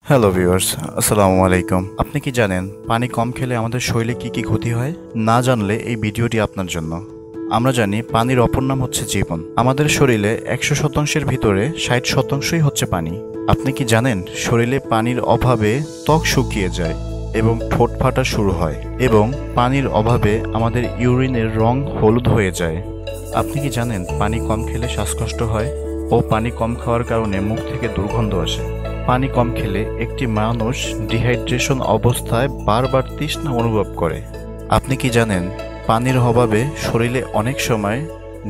Hello viewers, আসসালামু আলাইকুম। আপনি কি জানেন পানি কম খেলে আমাদের শরীরে কি ক্ষতি হয়? না জানলে এই ভিডিওটি আপনার জন্য। আমরা জানি পানির অপর নাম হচ্ছে জীবন। আমাদের শরীরে 100%-এর ভিতরে 60%ই হচ্ছে পানি। আপনি কি জানেন শরীরে পানির অভাবে ত্বক শুকিয়ে যায় এবং ঠোঁট ফাটা শুরু হয়, এবং পানির অভাবে আমাদের ইউরিনের রং হলুদ হয়ে যায়। আপনি কি জানেন পানি কম খেলে শ্বাসকষ্ট হয় ও পানি কম খাওয়ার কারণে মুখ থেকে দুর্গন্ধ আসে? পানি কম খেলে একটি মানুষ ডিহাইড্রেশন অবস্থায় বারবার তৃষ্ণা অনুভব করে। আপনি কি জানেন পানির অভাবে শরীরে অনেক সময়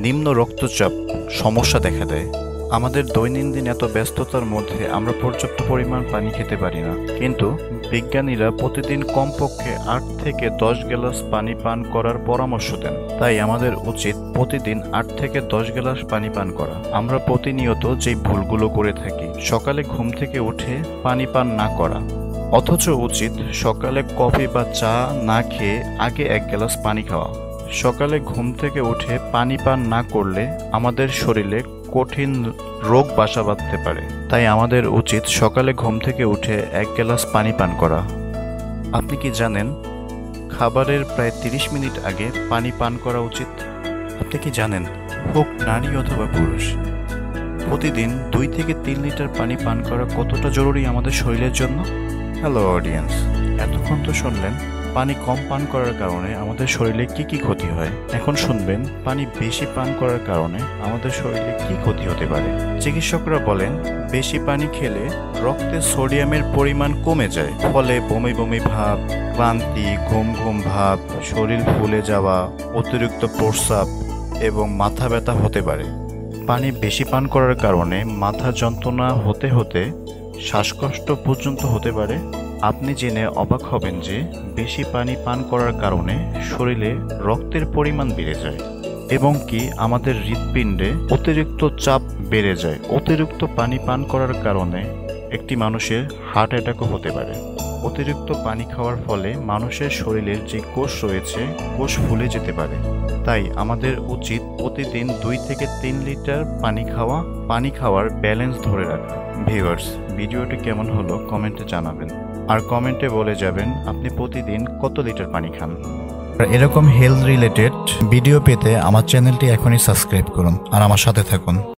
নিম্ন রক্তচাপ সমস্যা দেখা দেয়? আমাদের দৈনন্দিন এত ব্যস্ততার মধ্যে আমরা পর্যাপ্ত পরিমাণ পানি খেতে পারি না, কিন্তু বিজ্ঞানীরা প্রতিদিন কমপক্ষে 8 থেকে 10 গ্লাস পানি পান করার পরামর্শ দেন। তাই আমাদের উচিত প্রতিদিন 8 থেকে 10 গ্লাস পানি পান করা। আমরা প্রতিনিয়ত যেই ভুলগুলো করে থাকি, সকালে ঘুম থেকে উঠে পানি পান না করা, অথচ উচিত সকালে কফি বা চা না খেয়ে আগে 1 গ্লাস পানি খাওয়া। সকালে ঘুম থেকে উঠে পানি পান না করলে আমাদের শরীরে কঠিন রোগ বাসা বাঁধতে পারে। তাই আমাদের উচিত সকালে ঘুম থেকে উঠে 1 গ্লাস পানি পান করা। আপনি কি জানেন খাবারের প্রায় 30 মিনিট আগে পানি পান করা উচিত? আপনি কি জানেন হোক নারী অথবা পুরুষ, প্রতিদিন 2 থেকে 3 লিটার পানি পান করা কতটা জরুরি আমাদের শরীরের জন্য? হ্যালো অডিয়েন্স, এতক্ষণ তো শুনলেন পানি কম পান করার কারণে আমাদের শরীরে কি ক্ষতি হয়। এখন শুনবেন পানি বেশি পান করার কারণে আমাদের শরীরে কি ক্ষতি হতে পারে। চিকিৎসকরা বলেন বেশি পানি খেলে রক্তে সোডিয়ামের পরিমাণ কমে যায়, ফলে বমি বমি ভাব, ক্লান্তি, ঘুম ঘুম ভাব, শরীর ফুলে যাওয়া, অতিরিক্ত প্রস্রাব এবং মাথা ব্যথা হতে পারে। পানি বেশি পান করার কারণে মাথা যন্ত্রণা হতে হতে শ্বাসকষ্ট পর্যন্ত হতে পারে। আপনি জেনে অবাক হবেন যে বেশি পানি পান করার কারণে শরীরে রক্তের পরিমাণ বেড়ে যায় এবং কি আমাদের হৃৎপিণ্ডে অতিরিক্ত চাপ বেড়ে যায়। অতিরিক্ত পানি পান করার কারণে একটি মানুষের হার্ট অ্যাটাকও হতে পারে। অতিরিক্ত পানি খাওয়ার ফলে মানুষের শরীরের যে কোষ রয়েছে, কোষ ফুলে যেতে পারে। তাই আমাদের উচিত প্রতিদিন 2 থেকে 3 লিটার পানি খাওয়ার ব্যালেন্স ধরে রাখা। ভিউয়ার্স, ভিডিওটি কেমন হলো কমেন্টে জানাবেন, আর কমেন্টে বলে যাবেন আপনি প্রতিদিন কত লিটার পানি খান। আর এরকম হেলথ রিলেটেড ভিডিও পেতে আমার চ্যানেলটি এখনই সাবস্ক্রাইব করুন আর আমার সাথে থাকুন।